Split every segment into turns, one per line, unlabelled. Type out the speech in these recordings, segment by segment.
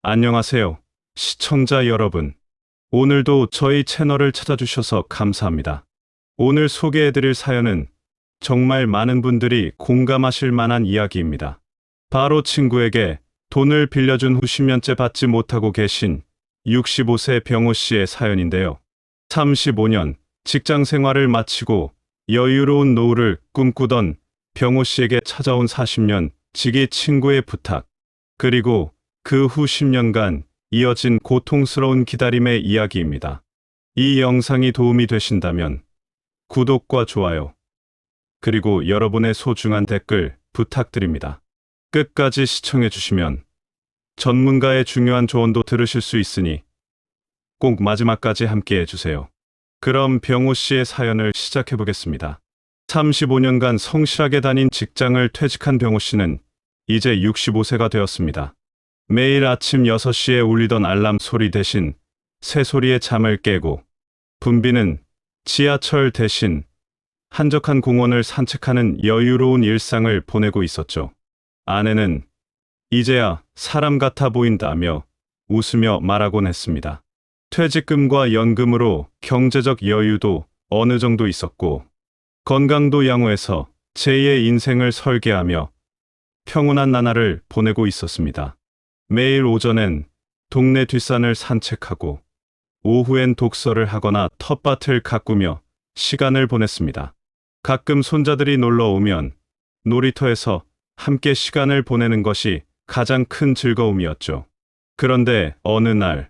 안녕하세요, 시청자 여러분. 오늘도 저희 채널을 찾아주셔서 감사합니다. 오늘 소개해드릴 사연은 정말 많은 분들이 공감하실 만한 이야기입니다. 바로 친구에게 돈을 빌려준 후 10년째 받지 못하고 계신 65세 병호 씨의 사연인데요. 35년 직장 생활을 마치고 여유로운 노후를 꿈꾸던 병호 씨에게 찾아온 40년 지기 친구의 부탁, 그리고 그 후 10년간 이어진 고통스러운 기다림의 이야기입니다. 이 영상이 도움이 되신다면 구독과 좋아요, 그리고 여러분의 소중한 댓글 부탁드립니다. 끝까지 시청해 주시면 전문가의 중요한 조언도 들으실 수 있으니 꼭 마지막까지 함께 해주세요. 그럼 병호 씨의 사연을 시작해 보겠습니다. 35년간 성실하게 다닌 직장을 퇴직한 병호 씨는 이제 65세가 되었습니다. 매일 아침 6시에 울리던 알람 소리 대신 새소리에 잠을 깨고 붐비는 지하철 대신 한적한 공원을 산책하는 여유로운 일상을 보내고 있었죠. 아내는 이제야 사람 같아 보인다며 웃으며 말하곤 했습니다. 퇴직금과 연금으로 경제적 여유도 어느 정도 있었고 건강도 양호해서 제2의 인생을 설계하며 평온한 나날을 보내고 있었습니다. 매일 오전엔 동네 뒷산을 산책하고 오후엔 독서를 하거나 텃밭을 가꾸며 시간을 보냈습니다. 가끔 손자들이 놀러 오면 놀이터에서 함께 시간을 보내는 것이 가장 큰 즐거움이었죠. 그런데 어느 날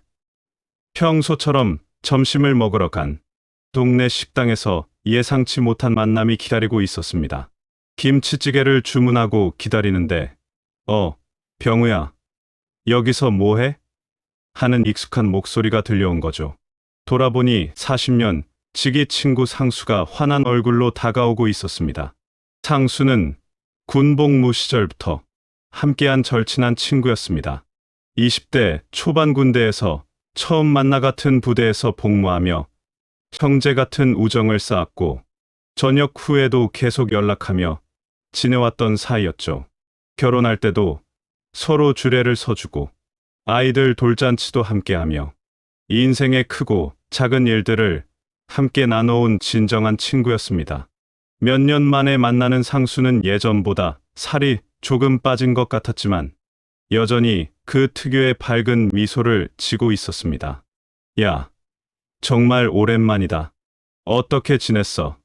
평소처럼 점심을 먹으러 간 동네 식당에서 예상치 못한 만남이 기다리고 있었습니다. 김치찌개를 주문하고 기다리는데 병우야, 여기서 뭐해? 하는 익숙한 목소리가 들려온 거죠. 돌아보니 40년 지기 친구 상수가 환한 얼굴로 다가오고 있었습니다. 상수는 군복무 시절부터 함께한 절친한 친구였습니다. 20대 초반 군대에서 처음 만나 같은 부대에서 복무하며 형제 같은 우정을 쌓았고 전역 후에도 계속 연락하며 지내왔던 사이였죠. 결혼할 때도 서로 주례를 서주고 아이들 돌잔치도 함께하며 인생의 크고 작은 일들을 함께 나눠온 진정한 친구였습니다. 몇 년 만에 만나는 상수는 예전보다 살이 조금 빠진 것 같았지만 여전히 그 특유의 밝은 미소를 지고 있었습니다. 야, 정말 오랜만이다. 어떻게 지냈어?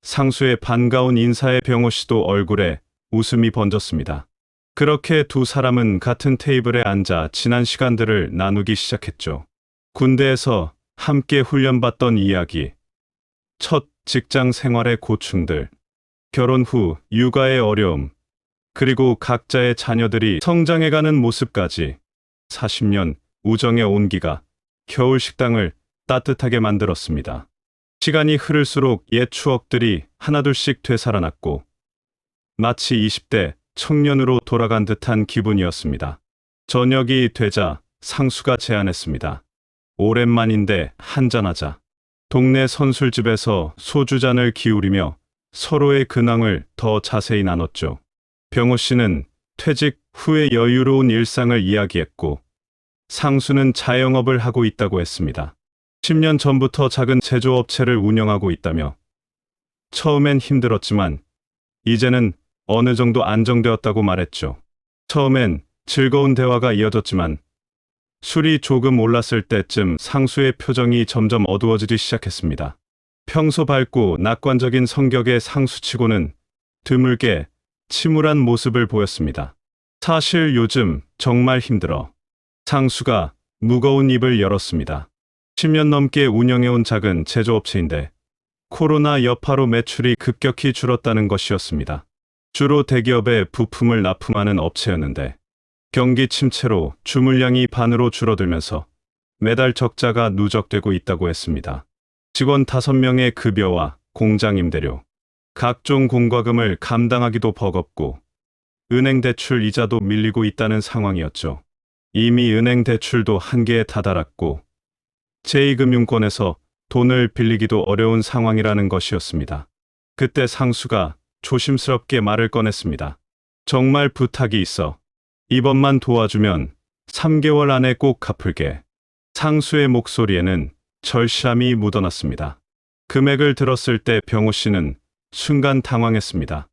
상수의 반가운 인사에 병호 씨도 얼굴에 웃음이 번졌습니다. 그렇게 두 사람은 같은 테이블에 앉아 지난 시간들을 나누기 시작했죠. 군대에서 함께 훈련받던 이야기, 첫 직장 생활의 고충들, 결혼 후 육아의 어려움, 그리고 각자의 자녀들이 성장해가는 모습까지 40년 우정의 온기가 겨울 식당을 따뜻하게 만들었습니다. 시간이 흐를수록 옛 추억들이 하나둘씩 되살아났고 마치 20대 청년으로 돌아간 듯한 기분이었습니다. 저녁이 되자 상수가 제안했습니다. 오랜만인데 한잔하자. 동네 선술집에서 소주잔을 기울이며 서로의 근황을 더 자세히 나눴죠. 병호 씨는 퇴직 후의 여유로운 일상을 이야기했고 상수는 자영업을 하고 있다고 했습니다. 10년 전부터 작은 제조업체를 운영하고 있다며 처음엔 힘들었지만 이제는 어느 정도 안정되었다고 말했죠. 처음엔 즐거운 대화가 이어졌지만 술이 조금 올랐을 때쯤 상수의 표정이 점점 어두워지기 시작했습니다. 평소 밝고 낙관적인 성격의 상수치고는 드물게 침울한 모습을 보였습니다. 사실 요즘 정말 힘들어. 상수가 무거운 입을 열었습니다. 10년 넘게 운영해온 작은 제조업체인데 코로나 여파로 매출이 급격히 줄었다는 것이었습니다. 주로 대기업에 부품을 납품하는 업체였는데 경기 침체로 주물량이 반으로 줄어들면서 매달 적자가 누적되고 있다고 했습니다. 직원 5명의 급여와 공장 임대료, 각종 공과금을 감당하기도 버겁고 은행 대출 이자도 밀리고 있다는 상황이었죠. 이미 은행 대출도 한계에 다다랐고 제2금융권에서 돈을 빌리기도 어려운 상황이라는 것이었습니다. 그때 상수가 조심스럽게 말을 꺼냈습니다. 정말 부탁이 있어. 이번만 도와주면 3개월 안에 꼭 갚을게. 상수의 목소리에는 절실함이 묻어났습니다. 금액을 들었을 때 병호 씨는 순간 당황했습니다.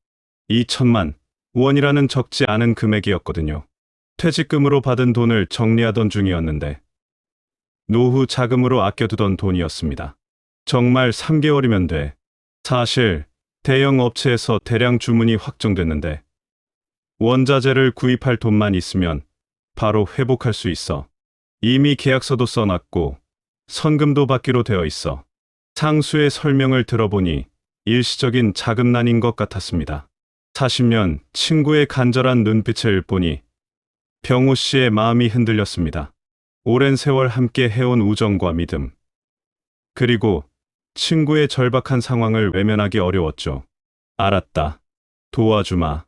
2천만 원이라는 적지 않은 금액이었거든요. 퇴직금으로 받은 돈을 정리하던 중이었는데 노후 자금으로 아껴두던 돈이었습니다. 정말 3개월이면 돼. 사실 대형 업체에서 대량 주문이 확정됐는데 원자재를 구입할 돈만 있으면 바로 회복할 수 있어. 이미 계약서도 써놨고 선금도 받기로 되어 있어. 상수의 설명을 들어보니 일시적인 자금난인 것 같았습니다. 40년 친구의 간절한 눈빛을 보니 병호 씨의 마음이 흔들렸습니다. 오랜 세월 함께 해온 우정과 믿음, 그리고 친구의 절박한 상황을 외면하기 어려웠죠. 알았다. 도와주마.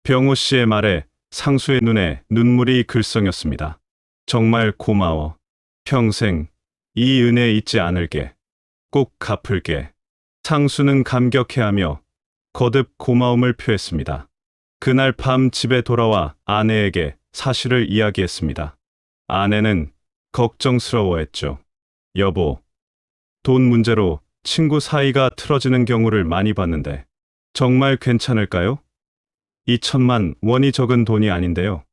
병호 씨의 말에 상수의 눈에 눈물이 글썽였습니다. 정말 고마워. 평생 이 은혜 잊지 않을게. 꼭 갚을게. 상수는 감격해하며 거듭 고마움을 표했습니다. 그날 밤 집에 돌아와 아내에게 사실을 이야기했습니다. 아내는 걱정스러워했죠. 여보, 돈 문제로 친구 사이가 틀어지는 경우를 많이 봤는데 정말 괜찮을까요? 2천만 원이 적은 돈이 아닌데요.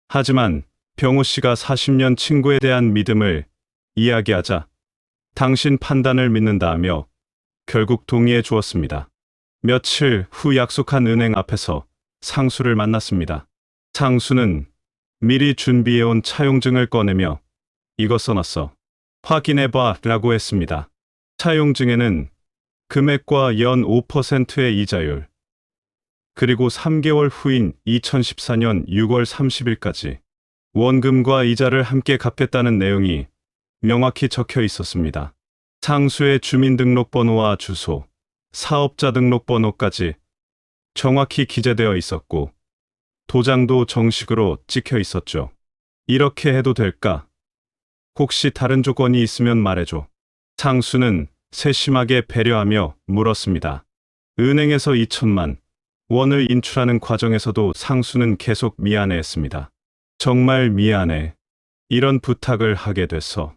하지만 병호 씨가 40년 친구에 대한 믿음을 이야기하자 당신 판단을 믿는다며 결국 동의해 주었습니다. 며칠 후 약속한 은행 앞에서 상수를 만났습니다. 상수는 미리 준비해온 차용증을 꺼내며 이거 써놨어. 확인해봐 라고 했습니다. 차용증에는 금액과 연 5%의 이자율, 그리고 3개월 후인 2014년 6월 30일까지 원금과 이자를 함께 갚겠다는 내용이 명확히 적혀 있었습니다. 상수의 주민등록번호와 주소, 사업자 등록번호까지 정확히 기재되어 있었고 도장도 정식으로 찍혀 있었죠. 이렇게 해도 될까? 혹시 다른 조건이 있으면 말해줘. 상수는 세심하게 배려하며 물었습니다. 은행에서 2천만 원을 인출하는 과정에서도 상수는 계속 미안해했습니다. 정말 미안해. 이런 부탁을 하게 돼서.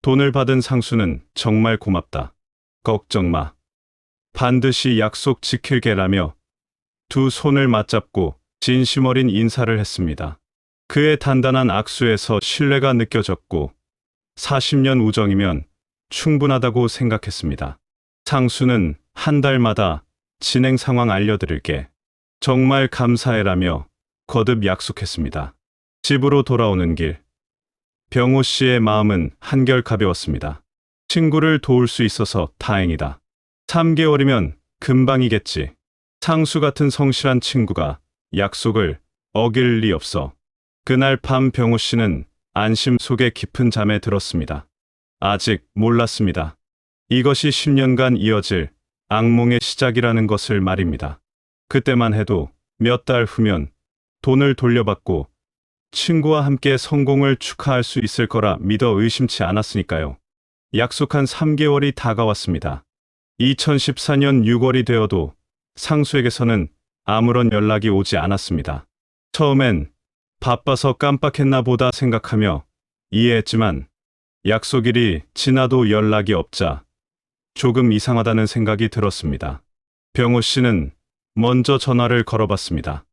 돈을 받은 상수는 정말 고맙다. 걱정 마. 반드시 약속 지킬게라며 두 손을 맞잡고 진심 어린 인사를 했습니다. 그의 단단한 악수에서 신뢰가 느껴졌고 40년 우정이면 충분하다고 생각했습니다. 상수는 한 달마다 진행 상황 알려드릴게. 정말 감사해라며 거듭 약속했습니다. 집으로 돌아오는 길, 병호 씨의 마음은 한결 가벼웠습니다. 친구를 도울 수 있어서 다행이다. 3개월이면 금방이겠지. 상수 같은 성실한 친구가 약속을 어길 리 없어. 그날 밤 병호 씨는 안심 속에 깊은 잠에 들었습니다. 아직 몰랐습니다. 이것이 10년간 이어질 악몽의 시작이라는 것을 말입니다. 그때만 해도 몇 달 후면 돈을 돌려받고 친구와 함께 성공을 축하할 수 있을 거라 믿어 의심치 않았으니까요. 약속한 3개월이 다가왔습니다. 2014년 6월이 되어도 상수에게서는 아무런 연락이 오지 않았습니다. 처음엔 바빠서 깜빡했나 보다 생각하며 이해했지만 약속일이 지나도 연락이 없자 조금 이상하다는 생각이 들었습니다. 병호 씨는 먼저 전화를 걸어봤습니다.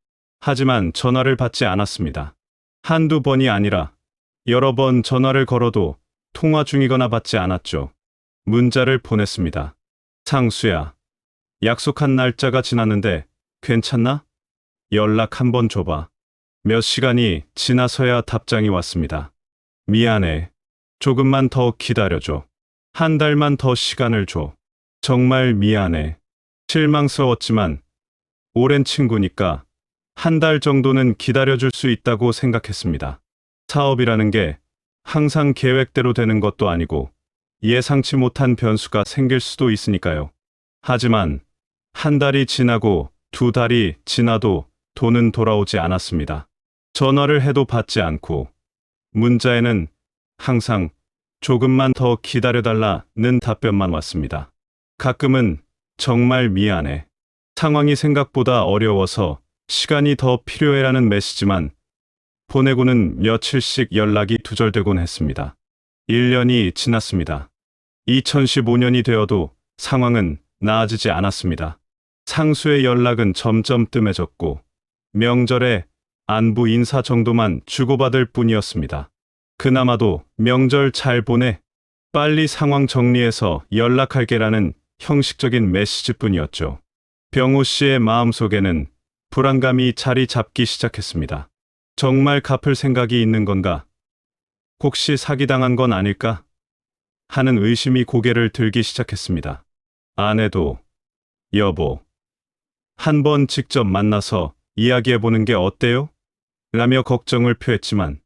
하지만 전화를 받지 않았습니다. 한두 번이 아니라 여러 번 전화를 걸어도 통화 중이거나 받지 않았죠. 문자를 보냈습니다. 상수야, 약속한 날짜가 지났는데 괜찮나? 연락 한번 줘봐. 몇 시간이 지나서야 답장이 왔습니다. 미안해. 조금만 더 기다려줘. 한 달만 더 시간을 줘. 정말 미안해. 실망스러웠지만 오랜 친구니까 한 달 정도는 기다려줄 수 있다고 생각했습니다. 사업이라는 게 항상 계획대로 되는 것도 아니고 예상치 못한 변수가 생길 수도 있으니까요. 하지만 한 달이 지나고 두 달이 지나도 돈은 돌아오지 않았습니다. 전화를 해도 받지 않고 문자에는 항상 조금만 더 기다려달라는 답변만 왔습니다. 가끔은 정말 미안해. 상황이 생각보다 어려워서 시간이 더 필요해라는 메시지만 보내고는 며칠씩 연락이 두절되곤 했습니다. 1년이 지났습니다. 2015년이 되어도 상황은 나아지지 않았습니다. 상수의 연락은 점점 뜸해졌고 명절에 안부 인사 정도만 주고받을 뿐이었습니다. 그나마도 명절 잘 보내, 빨리 상황 정리해서 연락할게라는 형식적인 메시지뿐이었죠. 병호 씨의 마음속에는 불안감이 자리 잡기 시작했습니다. 정말 갚을 생각이 있는 건가? 혹시 사기당한 건 아닐까? 하는 의심이 고개를 들기 시작했습니다. 아내도 여보, 한번 직접 만나서 이야기해보는 게 어때요? 라며 걱정을 표했지만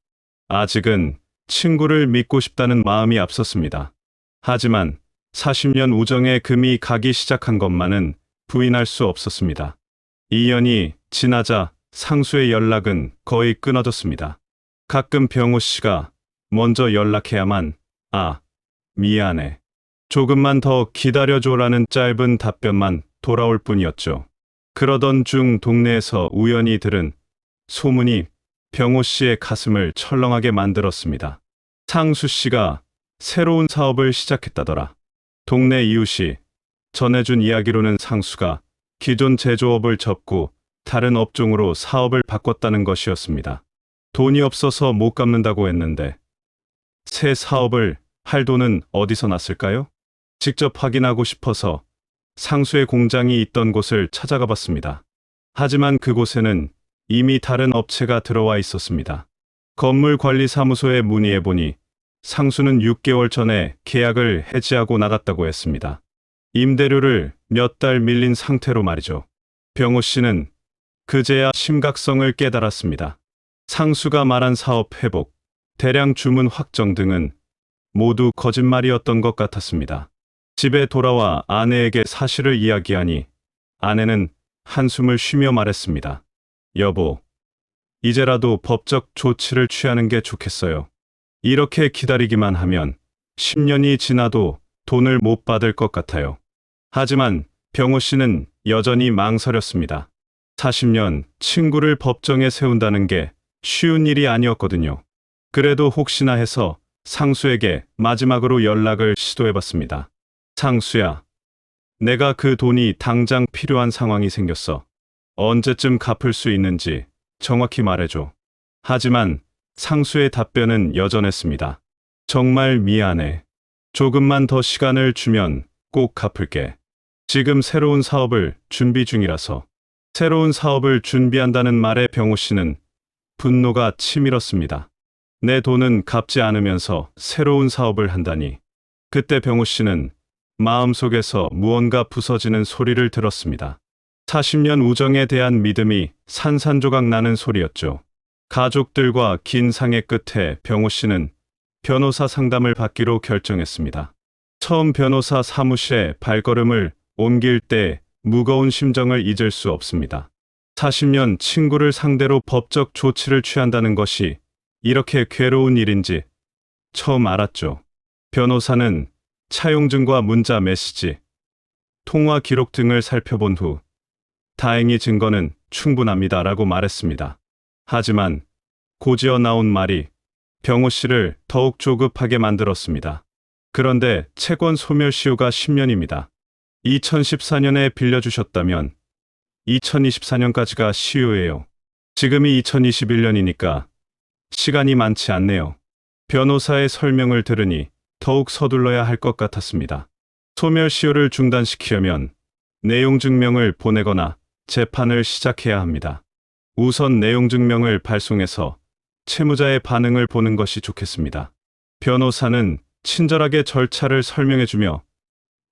아직은 친구를 믿고 싶다는 마음이 앞섰습니다. 하지만 40년 우정에 금이 가기 시작한 것만은 부인할 수 없었습니다. 2년이 지나자 상수의 연락은 거의 끊어졌습니다. 가끔 병호 씨가 먼저 연락해야만 미안해. 조금만 더 기다려줘라는 짧은 답변만 돌아올 뿐이었죠. 그러던 중 동네에서 우연히 들은 소문이 병호 씨의 가슴을 철렁하게 만들었습니다. 상수 씨가 새로운 사업을 시작했다더라. 동네 이웃이 전해준 이야기로는 상수가 기존 제조업을 접고 다른 업종으로 사업을 바꿨다는 것이었습니다. 돈이 없어서 못 갚는다고 했는데 새 사업을 할 돈은 어디서 났을까요? 직접 확인하고 싶어서 상수의 공장이 있던 곳을 찾아가 봤습니다. 하지만 그곳에는 이미 다른 업체가 들어와 있었습니다. 건물관리사무소에 문의해보니 상수는 6개월 전에 계약을 해지하고 나갔다고 했습니다. 임대료를 몇 달 밀린 상태로 말이죠. 병호 씨는 그제야 심각성을 깨달았습니다. 상수가 말한 사업 회복, 대량 주문 확정 등은 모두 거짓말이었던 것 같았습니다. 집에 돌아와 아내에게 사실을 이야기하니 아내는 한숨을 쉬며 말했습니다. 여보, 이제라도 법적 조치를 취하는 게 좋겠어요. 이렇게 기다리기만 하면 10년이 지나도 돈을 못 받을 것 같아요. 하지만 병호 씨는 여전히 망설였습니다. 40년 친구를 법정에 세운다는 게 쉬운 일이 아니었거든요. 그래도 혹시나 해서 상수에게 마지막으로 연락을 시도해봤습니다. 상수야, 내가 그 돈이 당장 필요한 상황이 생겼어. 언제쯤 갚을 수 있는지 정확히 말해줘. 하지만 상수의 답변은 여전했습니다. 정말 미안해. 조금만 더 시간을 주면 꼭 갚을게. 지금 새로운 사업을 준비 중이라서. 새로운 사업을 준비한다는 말에 병호 씨는 분노가 치밀었습니다. 내 돈은 갚지 않으면서 새로운 사업을 한다니. 그때 병호 씨는 마음속에서 무언가 부서지는 소리를 들었습니다. 40년 우정에 대한 믿음이 산산조각 나는 소리였죠. 가족들과 긴 상의 끝에 병호 씨는 변호사 상담을 받기로 결정했습니다. 처음 변호사 사무실에 발걸음을 옮길 때 무거운 심정을 잊을 수 없습니다. 40년 친구를 상대로 법적 조치를 취한다는 것이 이렇게 괴로운 일인지 처음 알았죠. 변호사는 차용증과 문자 메시지, 통화 기록 등을 살펴본 후 다행히 증거는 충분합니다라고 말했습니다. 하지만 고지어 나온 말이 병호 씨를 더욱 조급하게 만들었습니다. 그런데 채권 소멸시효가 10년입니다. 2014년에 빌려주셨다면 2024년까지가 시효예요. 지금이 2021년이니까 시간이 많지 않네요. 변호사의 설명을 들으니 더욱 서둘러야 할 것 같았습니다. 소멸시효를 중단시키려면 내용 증명을 보내거나 재판을 시작해야 합니다. 우선 내용 증명을 발송해서 채무자의 반응을 보는 것이 좋겠습니다. 변호사는 친절하게 절차를 설명해주며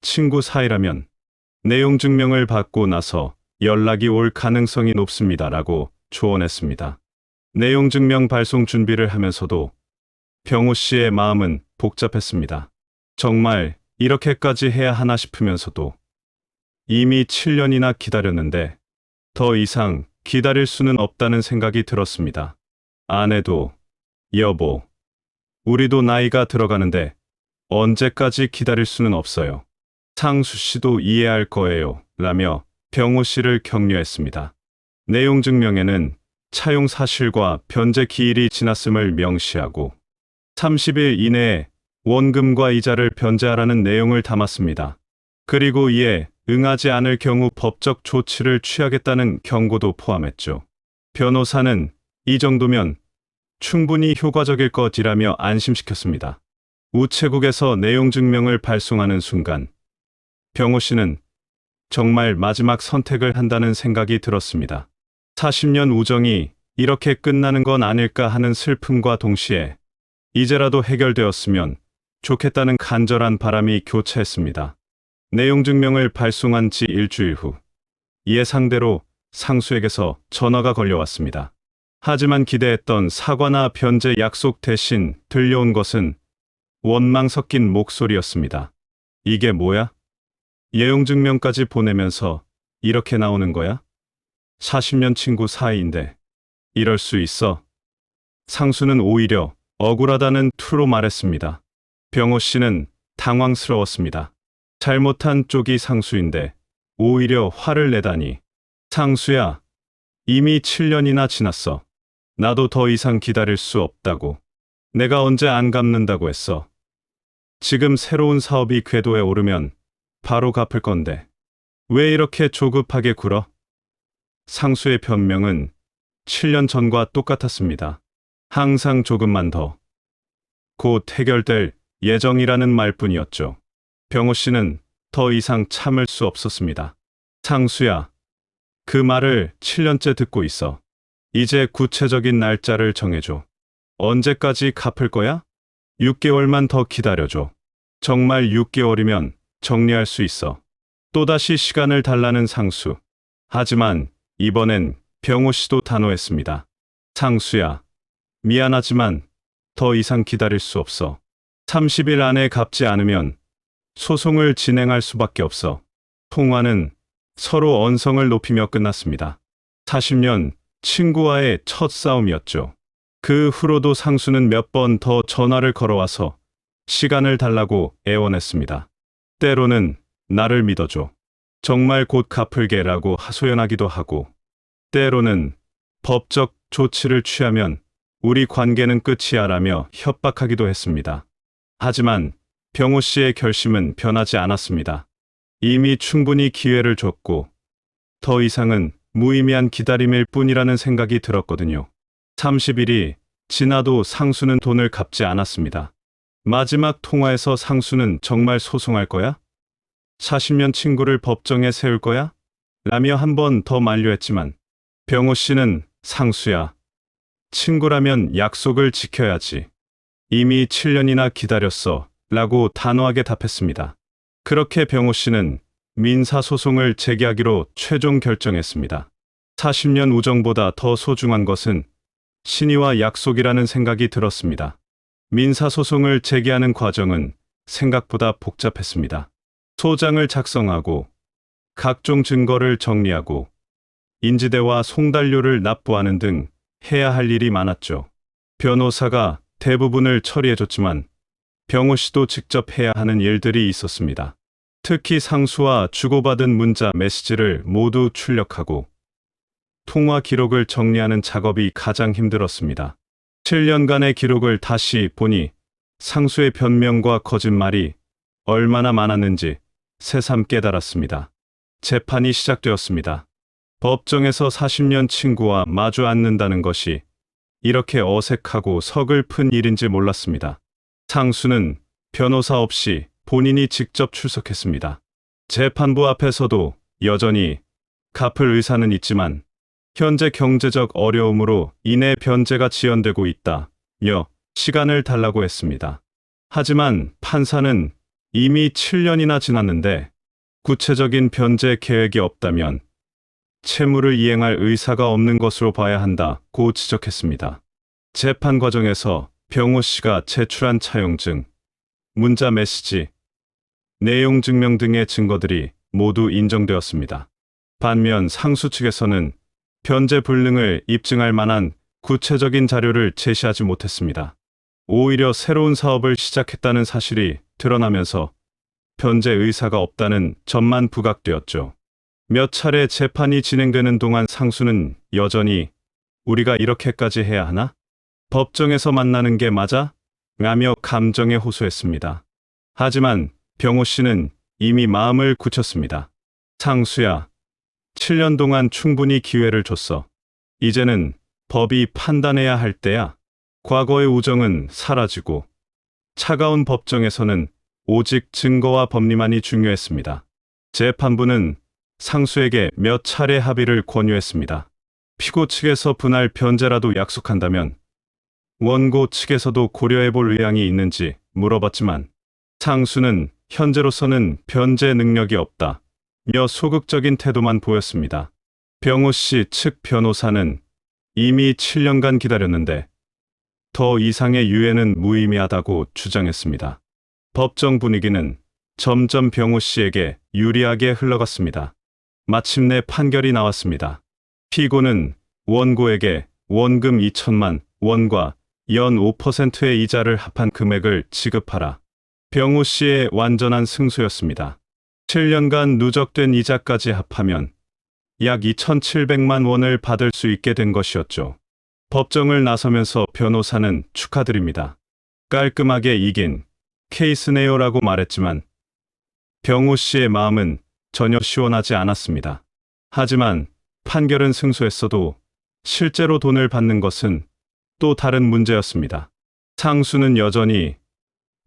친구 사이라면 내용 증명을 받고 나서 연락이 올 가능성이 높습니다라고 조언했습니다. 내용 증명 발송 준비를 하면서도 병호 씨의 마음은 복잡했습니다. 정말 이렇게까지 해야 하나 싶으면서도 이미 7년이나 기다렸는데 더 이상 기다릴 수는 없다는 생각이 들었습니다. 아내도 여보, 우리도 나이가 들어가는데 언제까지 기다릴 수는 없어요. 상수 씨도 이해할 거예요. 라며 병호 씨를 격려했습니다. 내용 증명에는 차용 사실과 변제 기일이 지났음을 명시하고 30일 이내에 원금과 이자를 변제하라는 내용을 담았습니다. 그리고 이에 응하지 않을 경우 법적 조치를 취하겠다는 경고도 포함했죠. 변호사는 이 정도면 충분히 효과적일 것이라며 안심시켰습니다. 우체국에서 내용 증명을 발송하는 순간 병호 씨는 정말 마지막 선택을 한다는 생각이 들었습니다. 40년 우정이 이렇게 끝나는 건 아닐까 하는 슬픔과 동시에 이제라도 해결되었으면 좋겠다는 간절한 바람이 교차했습니다. 내용 증명을 발송한 지 일주일 후 예상대로 상수에게서 전화가 걸려왔습니다. 하지만 기대했던 사과나 변제 약속 대신 들려온 것은 원망 섞인 목소리였습니다. 이게 뭐야? 내용 증명까지 보내면서 이렇게 나오는 거야? 40년 친구 사이인데 이럴 수 있어? 상수는 오히려 억울하다는 투로 말했습니다. 병호 씨는 당황스러웠습니다. 잘못한 쪽이 상수인데 오히려 화를 내다니. 상수야, 이미 7년이나 지났어. 나도 더 이상 기다릴 수 없다고. 내가 언제 안 갚는다고 했어. 지금 새로운 사업이 궤도에 오르면 바로 갚을 건데 왜 이렇게 조급하게 굴어? 상수의 변명은 7년 전과 똑같았습니다. 항상 조금만 더. 곧 해결될 예정이라는 말뿐이었죠. 병호 씨는 더 이상 참을 수 없었습니다. 상수야, 그 말을 7년째 듣고 있어. 이제 구체적인 날짜를 정해줘. 언제까지 갚을 거야? 6개월만 더 기다려줘. 정말 6개월이면 정리할 수 있어. 또다시 시간을 달라는 상수. 하지만 이번엔 병호 씨도 단호했습니다. 상수야, 미안하지만 더 이상 기다릴 수 없어. 30일 안에 갚지 않으면 소송을 진행할 수밖에 없어. 통화는 서로 언성을 높이며 끝났습니다. 40년 친구와의 첫 싸움이었죠. 그 후로도 상수는 몇 번 더 전화를 걸어와서 시간을 달라고 애원했습니다. 때로는 나를 믿어줘. 정말 곧 갚을게라고 하소연하기도 하고, 때로는 법적 조치를 취하면 우리 관계는 끝이야라며 협박하기도 했습니다. 하지만 병호 씨의 결심은 변하지 않았습니다. 이미 충분히 기회를 줬고 더 이상은 무의미한 기다림일 뿐이라는 생각이 들었거든요. 30일이 지나도 상수는 돈을 갚지 않았습니다. 마지막 통화에서 상수는 정말 소송할 거야? 40년 친구를 법정에 세울 거야? 라며 한 번 더 만류했지만 병호 씨는 상수야, 친구라면 약속을 지켜야지. 이미 7년이나 기다렸어 라고 단호하게 답했습니다. 그렇게 병호 씨는 민사소송을 제기하기로 최종 결정했습니다. 40년 우정보다 더 소중한 것은 신의와 약속이라는 생각이 들었습니다. 민사소송을 제기하는 과정은 생각보다 복잡했습니다. 소장을 작성하고 각종 증거를 정리하고 인지대와 송달료를 납부하는 등 해야 할 일이 많았죠. 변호사가 대부분을 처리해줬지만 병호 씨도 직접 해야 하는 일들이 있었습니다. 특히 상수와 주고받은 문자 메시지를 모두 출력하고 통화 기록을 정리하는 작업이 가장 힘들었습니다. 7년간의 기록을 다시 보니 상수의 변명과 거짓말이 얼마나 많았는지 새삼 깨달았습니다. 재판이 시작되었습니다. 법정에서 40년 친구와 마주 앉는다는 것이 이렇게 어색하고 서글픈 일인지 몰랐습니다. 상수는 변호사 없이 본인이 직접 출석했습니다. 재판부 앞에서도 여전히 갚을 의사는 있지만 현재 경제적 어려움으로 인해 변제가 지연되고 있다며 시간을 달라고 했습니다. 하지만 판사는 이미 7년이나 지났는데 구체적인 변제 계획이 없다면 채무를 이행할 의사가 없는 것으로 봐야 한다고 지적했습니다. 재판 과정에서 병호 씨가 제출한 차용증, 문자 메시지, 내용 증명 등의 증거들이 모두 인정되었습니다. 반면 상수 측에서는 변제 불능을 입증할 만한 구체적인 자료를 제시하지 못했습니다. 오히려 새로운 사업을 시작했다는 사실이 드러나면서 변제 의사가 없다는 점만 부각되었죠. 몇 차례 재판이 진행되는 동안 상수는 여전히 우리가 이렇게까지 해야 하나? 법정에서 만나는 게 맞아? 라며 감정에 호소했습니다. 하지만 병호 씨는 이미 마음을 굳혔습니다. 상수야, 7년 동안 충분히 기회를 줬어. 이제는 법이 판단해야 할 때야. 과거의 우정은 사라지고 차가운 법정에서는 오직 증거와 법리만이 중요했습니다. 재판부는 상수에게 몇 차례 합의를 권유했습니다. 피고 측에서 분할 변제라도 약속한다면 원고 측에서도 고려해볼 의향이 있는지 물어봤지만 상수는 현재로서는 변제 능력이 없다 며 소극적인 태도만 보였습니다. 병호 씨 측 변호사는 이미 7년간 기다렸는데 더 이상의 유예는 무의미하다고 주장했습니다. 법정 분위기는 점점 병호 씨에게 유리하게 흘러갔습니다. 마침내 판결이 나왔습니다. 피고는 원고에게 원금 2천만 원과 연 5%의 이자를 합한 금액을 지급하라. 병호 씨의 완전한 승소였습니다. 7년간 누적된 이자까지 합하면 약 2,700만 원을 받을 수 있게 된 것이었죠. 법정을 나서면서 변호사는 축하드립니다. 깔끔하게 이긴 케이스네요라고 말했지만 병호 씨의 마음은 전혀 시원하지 않았습니다. 하지만 판결은 승소했어도 실제로 돈을 받는 것은 또 다른 문제였습니다. 상수는 여전히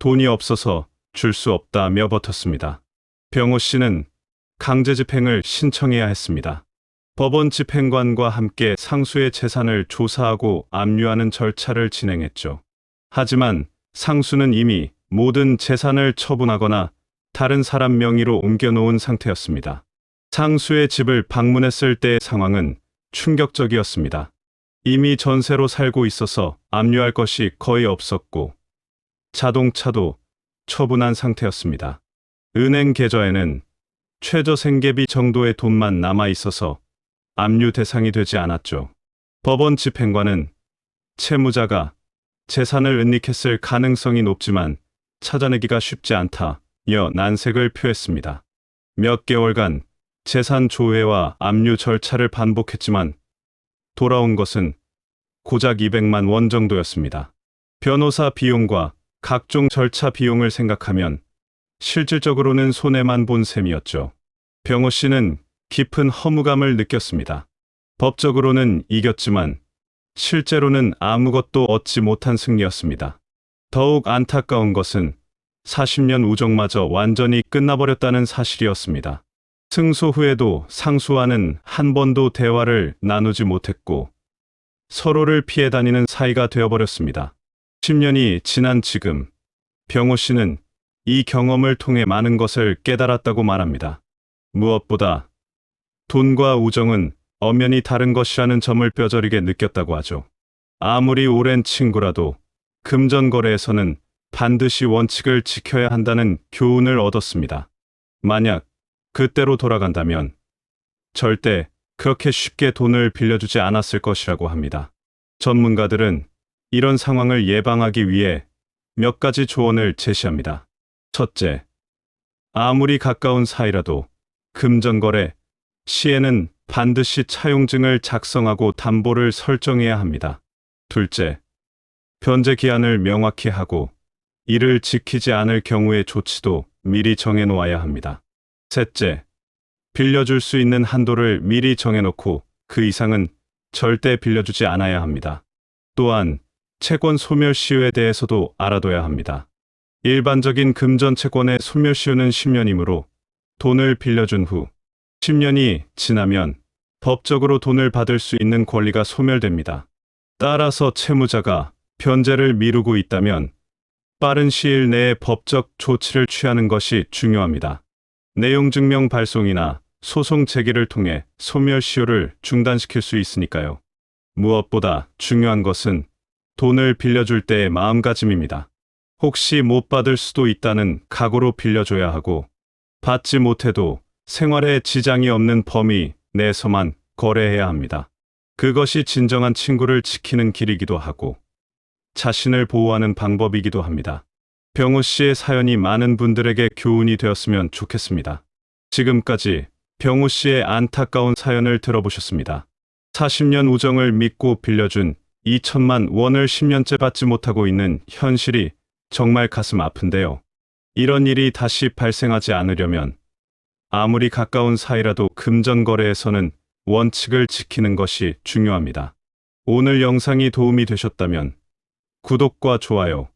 돈이 없어서 줄 수 없다며 버텼습니다. 병호 씨는 강제 집행을 신청해야 했습니다. 법원 집행관과 함께 상수의 재산을 조사하고 압류하는 절차를 진행했죠. 하지만 상수는 이미 모든 재산을 처분하거나 다른 사람 명의로 옮겨놓은 상태였습니다. 상수의 집을 방문했을 때의 상황은 충격적이었습니다. 이미 전세로 살고 있어서 압류할 것이 거의 없었고 자동차도 처분한 상태였습니다. 은행 계좌에는 최저 생계비 정도의 돈만 남아 있어서 압류 대상이 되지 않았죠. 법원 집행관은 채무자가 재산을 은닉했을 가능성이 높지만 찾아내기가 쉽지 않다며 난색을 표했습니다. 몇 개월간 재산 조회와 압류 절차를 반복했지만 돌아온 것은 고작 200만 원 정도였습니다. 변호사 비용과 각종 절차 비용을 생각하면 실질적으로는 손해만 본 셈이었죠. 병호 씨는 깊은 허무감을 느꼈습니다. 법적으로는 이겼지만 실제로는 아무것도 얻지 못한 승리였습니다. 더욱 안타까운 것은 40년 우정마저 완전히 끝나버렸다는 사실이었습니다. 승소 후에도 상수와는 한 번도 대화를 나누지 못했고 서로를 피해 다니는 사이가 되어버렸습니다. 10년이 지난 지금 병호 씨는 이 경험을 통해 많은 것을 깨달았다고 말합니다. 무엇보다 돈과 우정은 엄연히 다른 것이라는 점을 뼈저리게 느꼈다고 하죠. 아무리 오랜 친구라도 금전거래에서는 반드시 원칙을 지켜야 한다는 교훈을 얻었습니다. 만약 그때로 돌아간다면 절대 그렇게 쉽게 돈을 빌려주지 않았을 것이라고 합니다. 전문가들은 이런 상황을 예방하기 위해 몇 가지 조언을 제시합니다. 첫째, 아무리 가까운 사이라도 금전거래 시에는 반드시 차용증을 작성하고 담보를 설정해야 합니다. 둘째, 변제 기한을 명확히 하고 이를 지키지 않을 경우의 조치도 미리 정해놓아야 합니다. 셋째, 빌려줄 수 있는 한도를 미리 정해놓고 그 이상은 절대 빌려주지 않아야 합니다. 또한 채권 소멸시효에 대해서도 알아둬야 합니다. 일반적인 금전 채권의 소멸시효는 10년이므로 돈을 빌려준 후 10년이 지나면 법적으로 돈을 받을 수 있는 권리가 소멸됩니다. 따라서 채무자가 변제를 미루고 있다면 빠른 시일 내에 법적 조치를 취하는 것이 중요합니다. 내용 증명 발송이나 소송 제기를 통해 소멸시효를 중단시킬 수 있으니까요. 무엇보다 중요한 것은 돈을 빌려줄 때의 마음가짐입니다. 혹시 못 받을 수도 있다는 각오로 빌려줘야 하고 받지 못해도 생활에 지장이 없는 범위 내에서만 거래해야 합니다. 그것이 진정한 친구를 지키는 길이기도 하고 자신을 보호하는 방법이기도 합니다. 병호 씨의 사연이 많은 분들에게 교훈이 되었으면 좋겠습니다. 지금까지 병호 씨의 안타까운 사연을 들어보셨습니다. 40년 우정을 믿고 빌려준 2천만 원을 10년째 받지 못하고 있는 현실이 정말 가슴 아픈데요. 이런 일이 다시 발생하지 않으려면 아무리 가까운 사이라도 금전거래에서는 원칙을 지키는 것이 중요합니다. 오늘 영상이 도움이 되셨다면 구독과 좋아요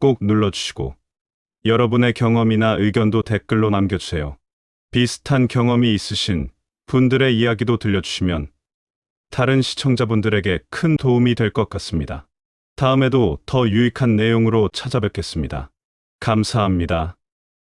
꼭 눌러주시고 여러분의 경험이나 의견도 댓글로 남겨주세요. 비슷한 경험이 있으신 분들의 이야기도 들려주시면 다른 시청자분들에게 큰 도움이 될 것 같습니다. 다음에도 더 유익한 내용으로 찾아뵙겠습니다. 감사합니다.